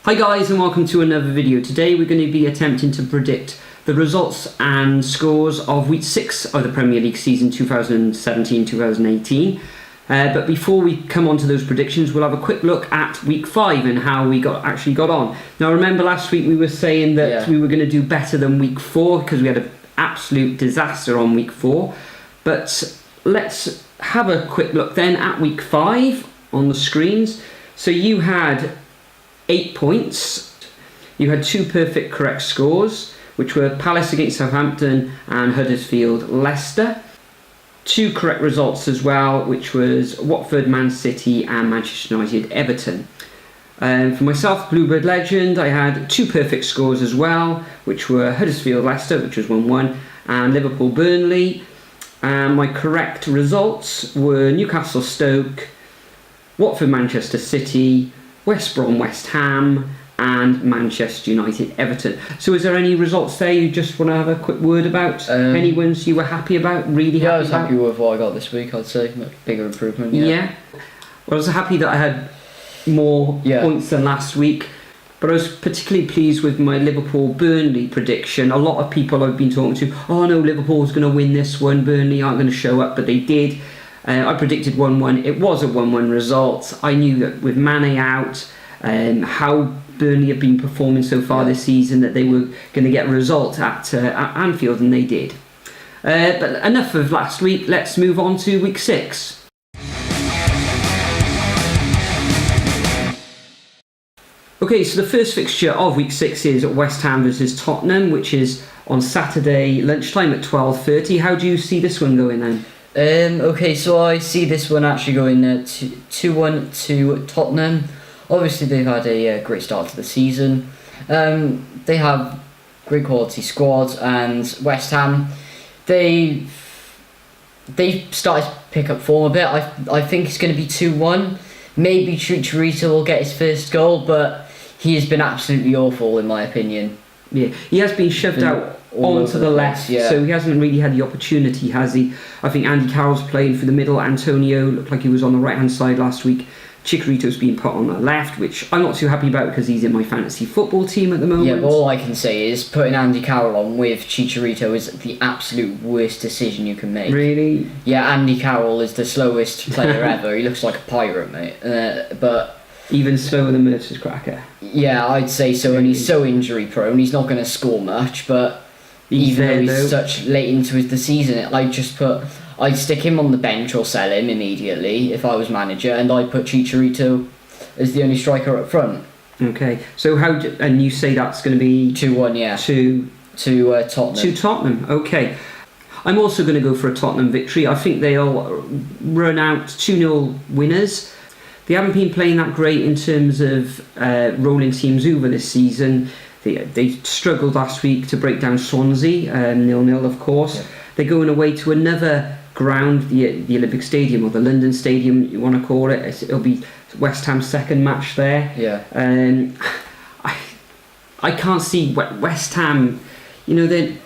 Hi guys, and welcome to another video. Today we're going to be attempting to predict the results and scores of week 6 of the Premier League season 2017-2018. But before we come on to those predictions, we'll have a quick look at week 5 and how we actually got on. Now remember last week we were saying that we were going to do better than week 4 because we had an absolute disaster on week 4. But let's have a quick look then at week 5 on the screens. So you had 8 points. You had 2 perfect correct scores, which were Palace against Southampton and Huddersfield Leicester. 2 correct results as well, which was Watford Man City and Manchester United Everton. For myself, Bluebird Legend, I had 2 perfect scores as well, which were Huddersfield Leicester, which was 1-1, and Liverpool Burnley. And my correct results were Newcastle Stoke, Watford Manchester City, West Brom West Ham, and Manchester United Everton. So is there any results there you just want to have a quick word about? Any ones you were happy about, really happy about? I was happy with what I got this week, I'd say. Much bigger improvement, Well, I was happy that I had more points than last week, but I was particularly pleased with my Liverpool-Burnley prediction. A lot of people I've been talking to, oh no, Liverpool's going to win this one, Burnley aren't going to show up, but they did. I predicted 1-1. It was a 1-1 result. I knew that with Mane out, how Burnley have been performing so far this season, that they were going to get a result at Anfield, and they did. But enough of last week. Let's move on to week 6. Okay, so the first fixture of week 6 is West Ham versus Tottenham, which is on Saturday lunchtime at 12:30. How do you see this one going then? Okay, so I see this one actually going 2-1 to Tottenham. Obviously, they've had a great start to the season. They have great quality squads, and West Ham, they started to pick up form a bit. I think it's going to be 2-1. Maybe Chicharito will get his first goal, but he has been absolutely awful in my opinion. Yeah, he has been shoved out onto the left, so he hasn't really had the opportunity, has he? I think Andy Carroll's playing for the middle. Antonio looked like he was on the right hand side last week. Chikorito's been put on the left, which I'm not too happy about because he's in my fantasy football team at the moment. Yeah, but all I can say is putting Andy Carroll on with Chicharito is the absolute worst decision you can make. Really? Yeah, Andy Carroll is the slowest player ever. He looks like a pirate, mate. But even slower than Mercer's cracker. Yeah, I'd say so, and he's so injury prone. He's not going to score much, but even though he's such late into the season, I'd stick him on the bench or sell him immediately if I was manager, and I'd put Chicharito as the only striker up front. Okay, so and you say that's going to be 2-1, yeah. To Tottenham. To Tottenham, okay. I'm also going to go for a Tottenham victory. I think they'll run out 2-0 winners. They haven't been playing that great in terms of rolling teams over this season. They struggled last week to break down Swansea, 0-0 of course. Yeah. They're going away to another ground, the Olympic Stadium, or the London Stadium, you want to call it. It'll be West Ham's second match there. Yeah. I can't see West Ham, they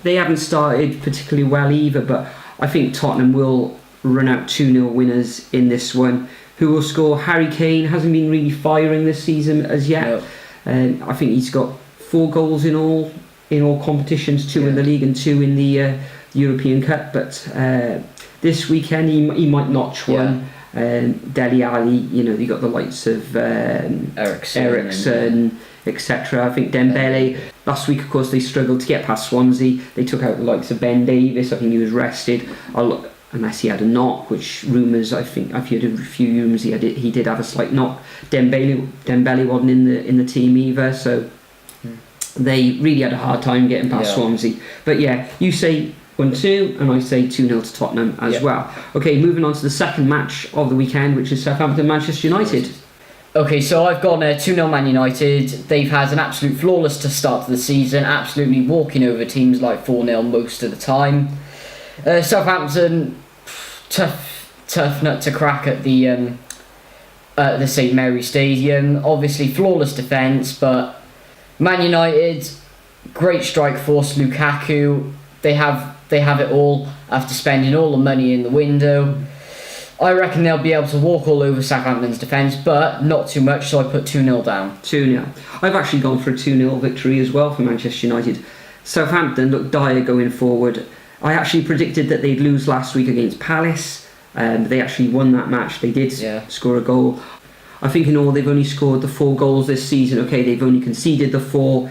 haven't started particularly well either, but I think Tottenham will run out 2-0 winners in this one. Who will score? Harry Kane hasn't been really firing this season as yet. No. I think he's got 4 goals in all competitions, 2 in the league and 2 in the European Cup. But this weekend he might notch one. Dele Alli, you got the likes of Eriksen, etc. I think Dembele. Last week, of course, they struggled to get past Swansea. They took out the likes of Ben Davies. I think he was rested. Unless he had a knock, which rumours, I think I've heard a few rumours he did have a slight knock. Dembele wasn't in the team either, so they really had a hard time getting past Swansea. But yeah, you say 1-2, and I say 2-0 to Tottenham as well. Okay, moving on to the second match of the weekend, which is Southampton Manchester United. Okay, so I've gone 2-0 Man United. They've had an absolute flawless start to the season, absolutely walking over teams like 4-0 most of the time. Southampton, tough nut to crack at the St Mary Stadium. Obviously flawless defence, but Man United, great strike force. Lukaku, they have it all after spending all the money in the window. I reckon they'll be able to walk all over Southampton's defence, but not too much, so I put 2-0 down. 2-0. I've actually gone for a 2-0 victory as well for Manchester United. Southampton look dire going forward. I actually predicted that they'd lose last week against Palace. They actually won that match. They did score a goal. I think in all they've only scored the 4 goals this season. Okay, they've only conceded the 4.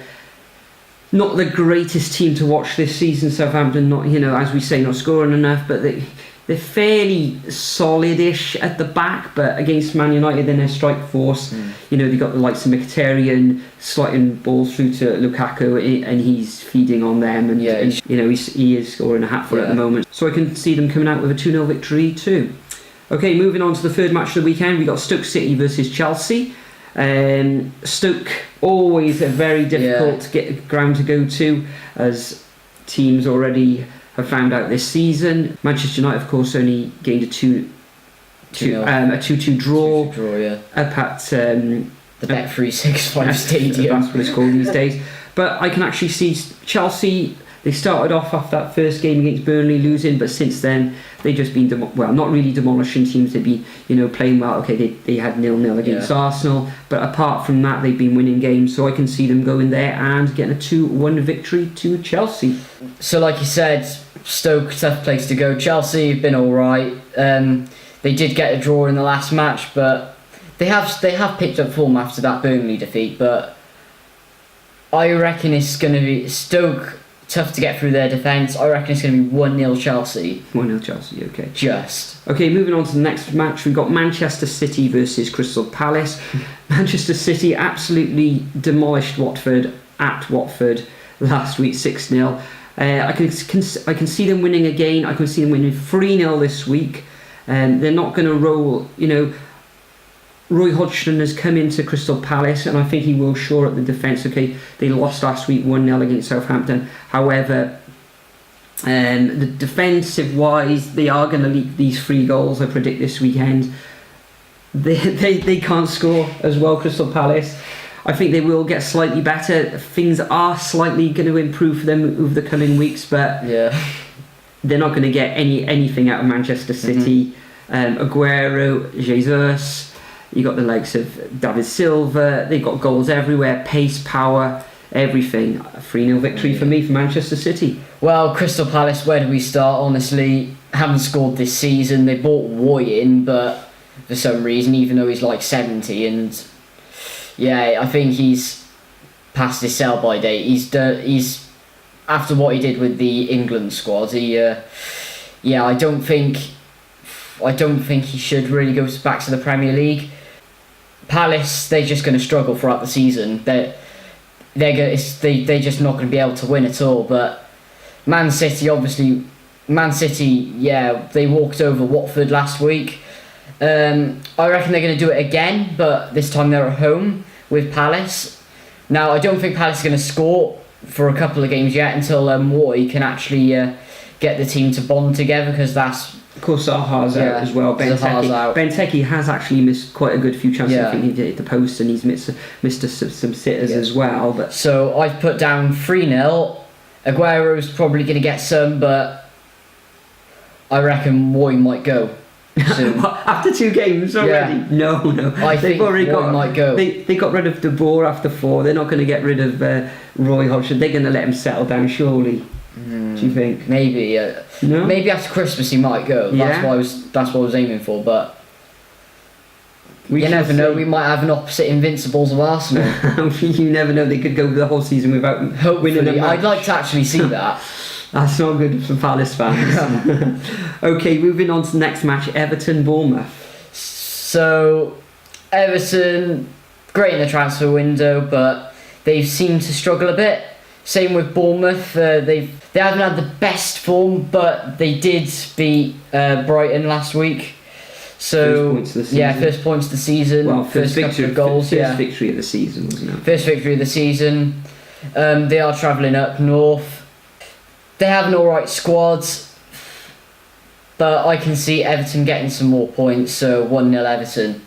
Not the greatest team to watch this season, Southampton. Not, as we say, not scoring enough, but they're fairly solid-ish at the back. But against Man United in their strike force, they've got the likes of Mkhitaryan sliding balls through to Lukaku, and he's feeding on them. And he is scoring a hatful at the moment. So I can see them coming out with a 2-0 victory too. Okay, moving on to the third match of the weekend, we got Stoke City versus Chelsea. Stoke, always a very difficult ground to go to, as teams already have found out this season. Manchester United, of course, only gained a 2-2 draw up at the Bet365 Stadium. That's what it's called these days. But I can actually see Chelsea. They started off after that first game against Burnley losing, but since then they've just been not really demolishing teams. They've been playing well. Okay, they had 0-0 against Arsenal, but apart from that they've been winning games. So I can see them going there and getting a 2-1 victory to Chelsea. So like you said, Stoke, tough place to go. Chelsea have been alright. They did get a draw in the last match, but they have picked up form after that Burnley defeat. But I reckon it's going to be Stoke. Tough to get through their defence. I reckon it's going to be 1-0 Chelsea. 1-0 Chelsea, okay. Just. Okay, moving on to the next match, we've got Manchester City versus Crystal Palace. Manchester City absolutely demolished Watford at Watford last week, 6-0. I can see them winning again. I can see them winning 3-0 this week. They're not going to roll, Roy Hodgson has come into Crystal Palace, and I think he will shore up the defence. Okay, they lost last week 1-0 against Southampton. However, the defensive-wise, they are going to leak these 3 goals, I predict, this weekend. They can't score as well, Crystal Palace. I think they will get slightly better. Things are slightly going to improve for them over the coming weeks, but they're not going to get anything out of Manchester City. Aguero, Jesus... You got the likes of David Silva. They've got goals everywhere, pace, power, everything. A 3-0 victory for me for Manchester City. Well, Crystal Palace, where do we start? Honestly, haven't scored this season. They bought Roy in, but for some reason, even though he's like 70, and I think he's past his sell-by date. He's after what he did with the England squad. I don't think he should really go back to the Premier League. Palace, they're just going to struggle throughout the season. They're just not going to be able to win at all. But Man City, they walked over Watford last week. I reckon they're going to do it again, but this time they're at home with Palace. Now, I don't think Palace is going to score for a couple of games yet until Roy can actually get the team to bond together, because that's... Of course, Zaha's out as well. Benteke has actually missed quite a good few chances. I think he hit the post, and he's missed some sitters as well. But so I've put down 3-0. Aguero's probably going to get some, but I reckon Roy might go soon. After 2 games already? No. I think Roy might go. They got rid of De Boer after 4. They're not going to get rid of Roy Hodgson. They're going to let him settle down, surely. Do you think? Maybe. No? Maybe after Christmas he might go. That's what I was aiming for. But you never know. We might have an opposite Invincibles of Arsenal. You never know. They could go the whole season without winning a match. I'd like to actually see that. That's not good for Palace fans. Okay, moving on to the next match, Everton Bournemouth. So Everton, great in the transfer window, but they've seemed to struggle a bit. Same with Bournemouth. They haven't had the best form, but they did beat Brighton last week. So first points of the season. Well, first couple of goals. First victory of the season, wasn't it? First victory of the season. They are travelling up north. They have an alright squad, but I can see Everton getting some more points. So 1-0 Everton.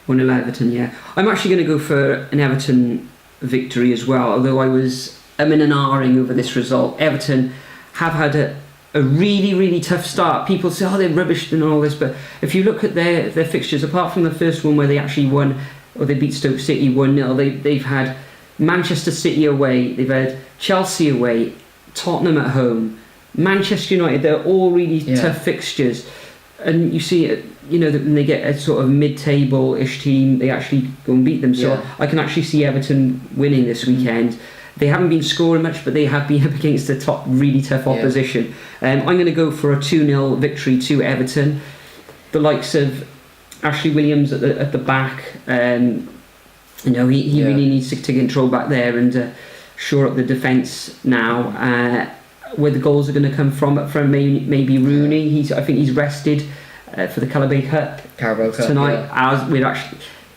1-0 Everton. Yeah, I'm actually going to go for an Everton victory as well. Although I was in an ahhing over this result. Everton have had a really, really tough start. People say, oh, they're rubbish and all this, but if you look at their fixtures, apart from the first one where they actually won, or they beat Stoke City 1-0, they've had Manchester City away, they've had Chelsea away, Tottenham at home, Manchester United. They're all really tough fixtures, and you see it. That when they get a sort of mid-table-ish team, they actually go and beat them. So I can actually see Everton winning this weekend. They haven't been scoring much, but they have been up against the top, really tough opposition. I'm going to go for a 2-0 victory to Everton. The likes of Ashley Williams at the back, he really needs to control back there and shore up the defence now. Where the goals are going to come from maybe Rooney. I think he's rested for the Carabao Cup tonight.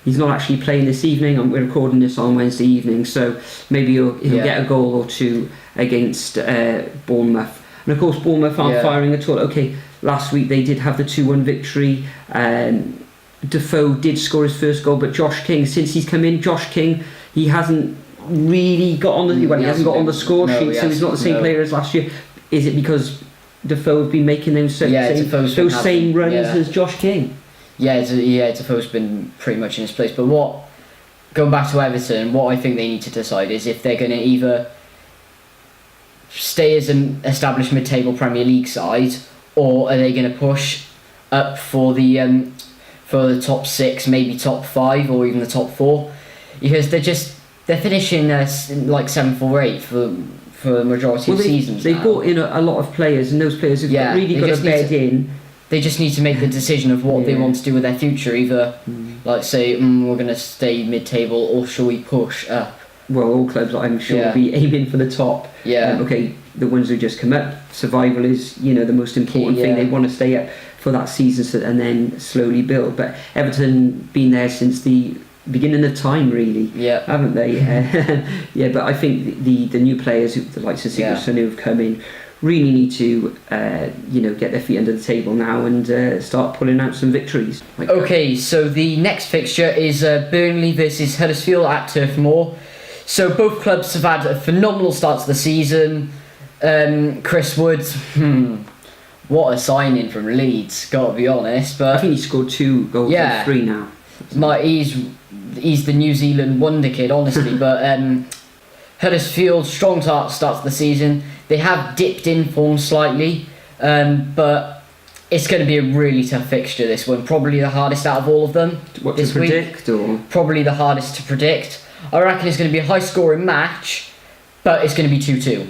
He's not actually playing this evening. We're recording this on Wednesday evening, so maybe he'll get a goal or two against Bournemouth. And of course, Bournemouth aren't firing at all. Okay, last week they did have the 2-1 victory. Defoe did score his first goal, but Josh King, since he's come in, he hasn't really got on the he hasn't got on the score sheet, so he's not the same player as last year. Is it because Defoe have been making those same runs as Josh King? Defoe's been pretty much in his place. But going back to Everton, what I think they need to decide is if they're going to either stay as an established mid-table Premier League side, or are they going to push up for the top 6, maybe top 5, or even the top 4, because they're finishing like 7th or 8th for the majority of seasons. They brought in a lot of players, and those players have really got to bed in. They just need to make the decision of what they want to do with their future. Either, like, say, we're going to stay mid-table, or shall we push up? Well, all clubs, I'm sure, will be aiming for the top. The ones who just come up, survival is, the most important thing. They want to stay up for that season and then slowly build. But Everton been there since the beginning of time, really, haven't they? But I think the new players, the likes of Sigurdsson, who have come in, really need to get their feet under the table now and start pulling out some victories. So the next fixture is Burnley versus Huddersfield at Turf Moor. So both clubs have had a phenomenal start to the season. Chris Wood, what a signing from Leeds, gotta be honest. But I think he scored 2 goals in 3 now. He's the New Zealand wonder kid, honestly. But Huddersfield, strong start to the season. They have dipped in form slightly, but it's going to be a really tough fixture, this one. Probably the hardest out of all of them this week. Probably the hardest to predict. I reckon it's going to be a high-scoring match, but it's going to be 2-2.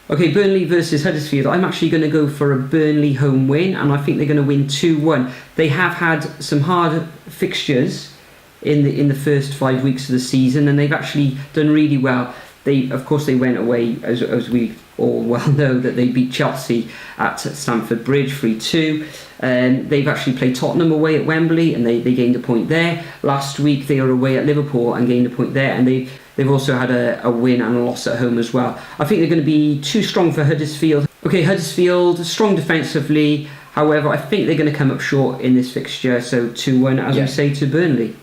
Okay, Burnley versus Huddersfield. I'm actually going to go for a Burnley home win, and I think they're going to win 2-1. They have had some hard fixtures in the first 5 weeks of the season, and they've actually done really well. They went away, as we all well know, that they beat Chelsea at Stamford Bridge 3-2. They've actually played Tottenham away at Wembley, and they gained a point there. Last week they were away at Liverpool and gained a point there, and they've also had a win and a loss at home as well. I think they're going to be too strong for Huddersfield. Huddersfield, strong defensively. However, I think they're going to come up short in this fixture, so 2-1, as we say, to Burnley.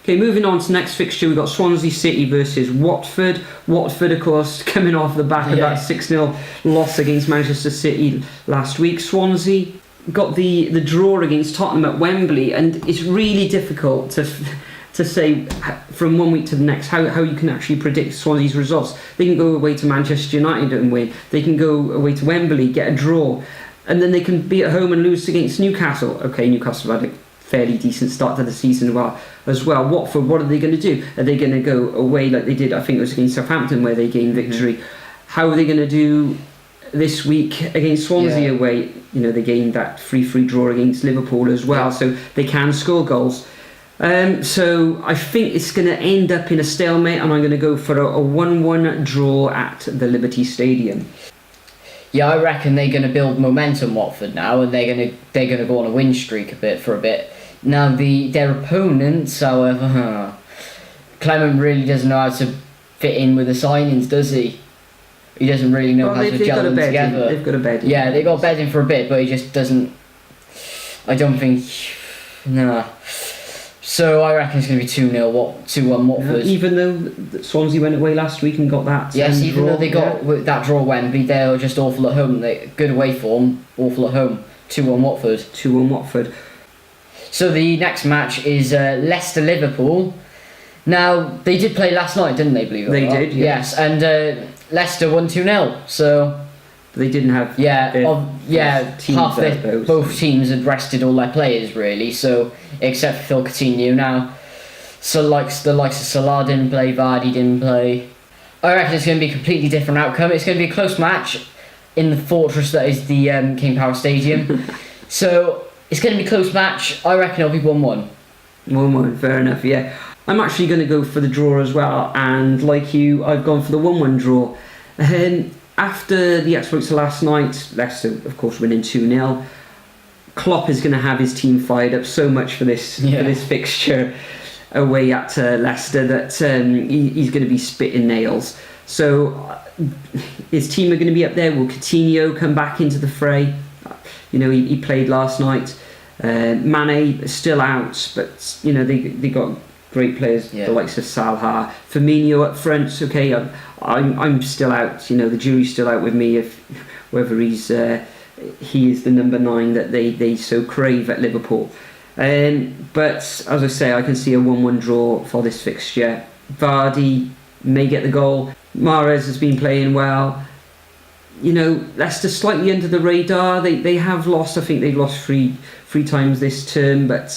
Okay, moving on to the next fixture, we've got Swansea City versus Watford. Watford, of course, coming off the back of that 6-0 loss against Manchester City last week. Swansea got the draw against Tottenham at Wembley, and it's really difficult to say from one week to the next how you can actually predict Swansea's results. They can go away to Manchester United and win. They can go away to Wembley, get a draw, and then they can be at home and lose against Newcastle. Okay, Newcastle had a fairly decent start to the season as well. Watford, what are they going to do? Are they going to go away like they did, I think it was against Southampton, where they gained victory? How are they going to do this week against Swansea away? They gained that 3-3 draw against Liverpool as well, so they can score goals. So I think it's going to end up in a stalemate, and I'm going to go for a 1-1 draw at the Liberty Stadium. Yeah, I reckon they're going to build momentum, Watford, now, and they're going to go on a win streak for a bit. Now, their opponents, however, Clement really doesn't know how to fit in with the signings, does he? He doesn't really know how to gel them together. They've got a bed in. Yeah, they got bedding for a bit, but he just doesn't. I don't think. No. So I reckon it's going to be 2-1 Watford. Even though Swansea went away last week and got that. Yes, even draw, though they got that draw at Wembley, they were just awful at home. They good away form, awful at home. 2-1 Watford. 2-1 Watford. So the next match is Leicester-Liverpool. Now, they did play last night, didn't they, believe it or not? They did, yes. And Leicester won 2-0, so... They didn't have... both teams had rested all their players, really, so, except for Phil Coutinho. Now, so the likes of Salah didn't play, Vardy didn't play. I reckon it's going to be a completely different outcome. It's going to be a close match in the fortress that is the King Power Stadium. So, it's going to be a close match. I reckon it'll be 1-1. 1-1, fair enough, yeah. I'm actually going to go for the draw as well, and like you, I've gone for the 1-1 draw. After the exploits of last night, Leicester, of course, winning 2-0, Klopp is going to have his team fired up so much for this fixture away at Leicester that he's going to be spitting nails. So his team are going to be up there. Will Coutinho come back into the fray? You know, he played last night. Mane is still out, but you know they got great players, the likes of Salah, Firmino up front. Okay, I'm still out. You know, the jury's still out with me if whether he is the number 9 that they so crave at Liverpool. But as I say, I can see a 1-1 draw for this fixture. Vardy may get the goal. Mahrez has been playing well. You know, Leicester slightly under the radar. They have lost. I think they've lost three times this term, but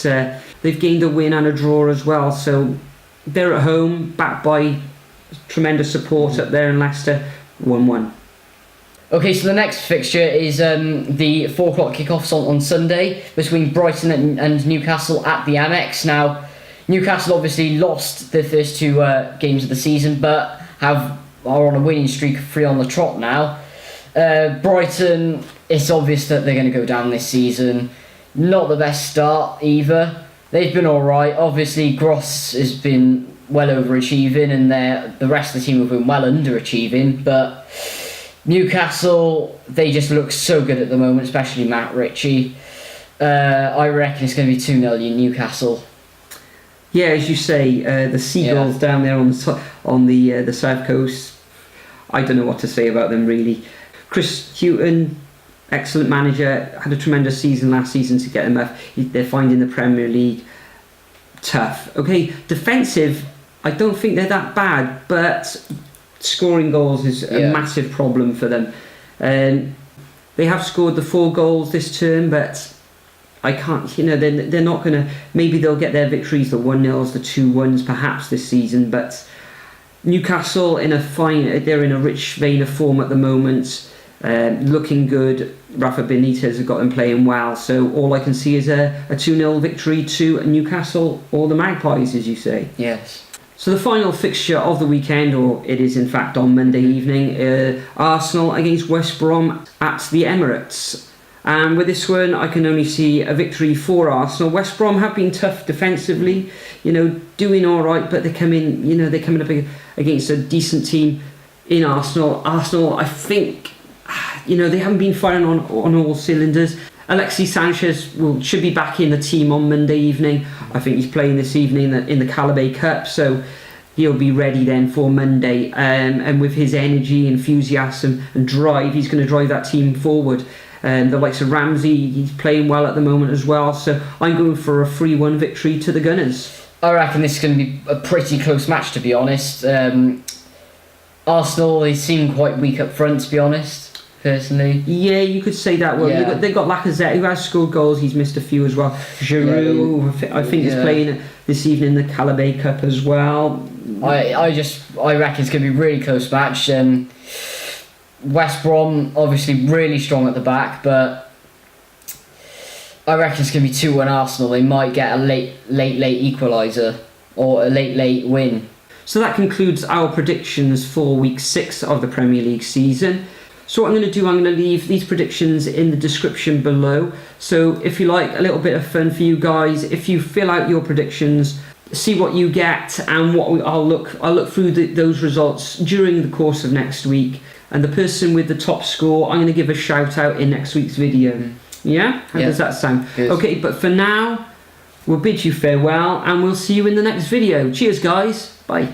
they've gained a win and a draw as well. So they're at home, backed by tremendous support up there in Leicester. 1-1. Okay, so the next fixture is the 4 o'clock kickoffs on Sunday between Brighton and Newcastle at the Amex. Now, Newcastle obviously lost their first 2 games of the season, but are on a winning streak of 3 on the trot now. Brighton, it's obvious that they're going to go down this season. Not the best start either. They've been alright. Obviously, Gross has been well overachieving, and the rest of the team have been well underachieving. But Newcastle, they just look so good at the moment, especially Matt Ritchie. I reckon it's going to be 2-0 Newcastle. Yeah, as you say, the Seagulls down there on the south coast. I don't know what to say about them really. Chris Hughton, excellent manager, had a tremendous season last season to get them up. They're finding the Premier League tough. Okay, defensive, I don't think they're that bad, but scoring goals is a massive problem for them. They have scored the 4 goals this term, but I can't, you know, they're not going to, maybe they'll get their victories, the 1-0s, the 2-1s perhaps this season, but Newcastle they're in a rich vein of form at the moment, looking good. Rafa Benitez has got them playing well, so all I can see is a 2-0 victory to Newcastle, or the Magpies, as you say. Yes. So the final fixture of the weekend, or it is in fact on Monday evening, Arsenal against West Brom at the Emirates. And with this one, I can only see a victory for Arsenal. West Brom have been tough defensively, you know, doing all right, but they're coming up against a decent team in Arsenal. Arsenal, I think, you know, they haven't been firing on all cylinders. Alexis Sanchez should be back in the team on Monday evening. I think he's playing this evening in the Calabay Cup, so he'll be ready then for Monday. And with his energy, enthusiasm and drive, he's going to drive that team forward. The likes of Ramsey, he's playing well at the moment as well. So I'm going for a 3-1 victory to the Gunners. I reckon this is going to be a pretty close match, to be honest. Arsenal, they seem quite weak up front, to be honest, personally. Yeah, you could say that. Well, they've got Lacazette, who has scored goals. He's missed a few as well. Giroud, I think, is playing this evening in the Calabay Cup as well. I reckon it's going to be a really close match. West Brom, obviously really strong at the back, but I reckon it's going to be 2-1 Arsenal. They might get a late equaliser or a late win. So that concludes our predictions for week 6 of the Premier League season. So what I'm going to do, I'm going to leave these predictions in the description below. So if you like a little bit of fun for you guys, if you fill out your predictions, see what you get, and I'll look through those results during the course of next week. And the person with the top score, I'm going to give a shout out in next week's video. Yeah? How does that sound? Good. Okay, but for now, we'll bid you farewell and we'll see you in the next video. Cheers, guys. Bye.